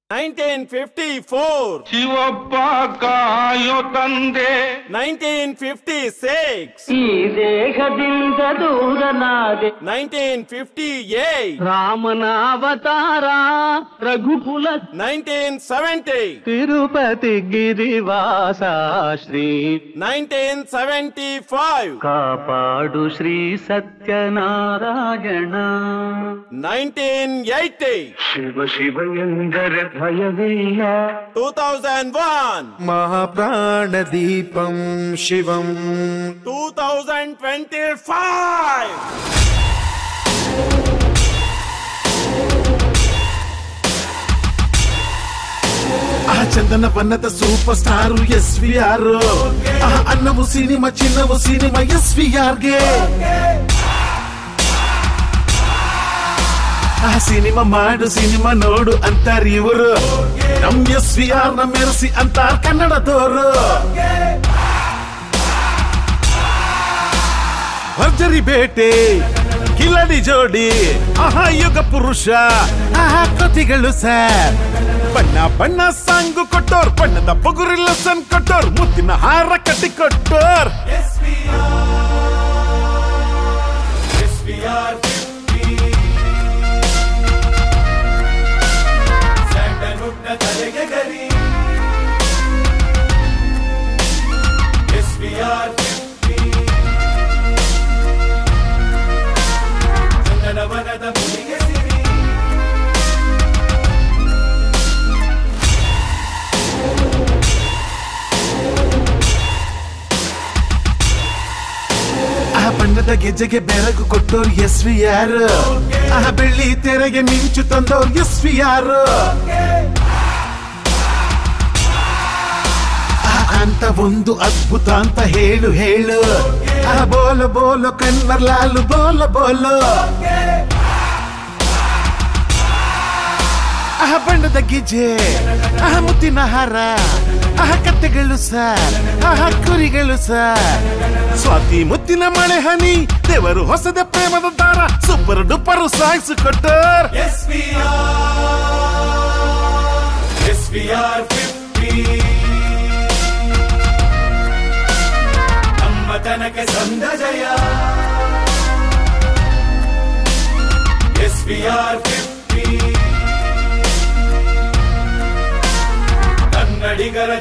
1954 ಶಿವಪ್ಪ ಕಾಯೋ ತಂದೆ 1956 ಈ ದೇಹದಿಂದ ದೂರನಾದೆ 1958 ರಾಮನ ಅವತಾರ ರಘುಕುಲ 1970 ತಿರುಪತಿ ಗಿರಿವಾಸ ಶ್ರೀ 1975 ಕಾಪಾಡು ಶ್ರೀ ಸತ್ಯನಾರಾಯಣ 1980 ಶಿವ ಶಿವ ಎಂದರೆ ಭಯವಿಲ್ಲ 2001 ಮಹಾಪ್ರಾಣದೀಪಂ ಶಿವಂ 2025 ಚಂದನ ಬಣ್ಣದ ಸೂಪರ್ ಸ್ಟಾರು SVR ಅನ್ನವು ಸಿನಿಮಾ ಚಿನ್ನವು ಸಿನಿಮಾ SVRಗೆ ಸಿನಿಮಾ ಮಾಡು ಸಿನಿಮಾ ನೋಡು ಅಂತಾರ ಇವರು ನಮ್ SVR ನ ಮೆರೆಸಿ ಅಂತಾರ ಕನ್ನಡದವರು ಭರ್ಜರಿ ಬೇಟೆ ಕಿಲಾಡಿ ಜೋಡಿ ಯುಗ ಪುರುಷ ಕೃತಿಗಳು ಸರ್ ಬಣ್ಣ ಬಣ್ಣ ಸಾಂಗು ಕೊಟ್ಟೋರ್ ಬಣ್ಣದ ಬಗುರಿಲ್ಲ ಸನ್ ಕೊಟ್ಟೋರ್ ಮುತ್ತಿನ ಹಾರ ಕಟ್ಟಿ ಕೊಟ್ಟೋರ್ ಬಣ್ಣದ ಗೆಜ್ಜೆಗೆ ಬೆರಗು ಕೊಟ್ಟೋರು SVR ಬೆಳ್ಳಿ ತೆರೆಗೆ ಮಿಂಚು ತಂದೋರು SVR ಅಂತ ಒಂದು ಅದ್ಭುತ ಅಂತ ಹೇಳು ಹೇಳು ಬೋಲು ಬೋಲು ಕನ್ವರ್ ಲಾಲು ಬೋಲು ಬೋಲು ಬಣ್ಣದ ಗೆಜ್ಜೆ ಮುತ್ತಿನ ಹಾರ ಕತ್ತೆಗಳು ಸರ್ ಕುರಿಗಳು ಸರ್ ಸ್ವಾತಿ ಮುತ್ತಿನ ಮಳೆ ಹನಿ ದೇವರು ಹೊಸದ ಪ್ರೇಮದ ದಾರ ಸೂಪರ್ ಡೂಪರ್ ಸಾಂಗ್ಸ್ ಕೊಟ್ಟರ್ SVR 50 ನಮ್ಮ ತನಕ ಸಂದ ಜಯ SVR 50 ಕನ್ನಡಿಗರ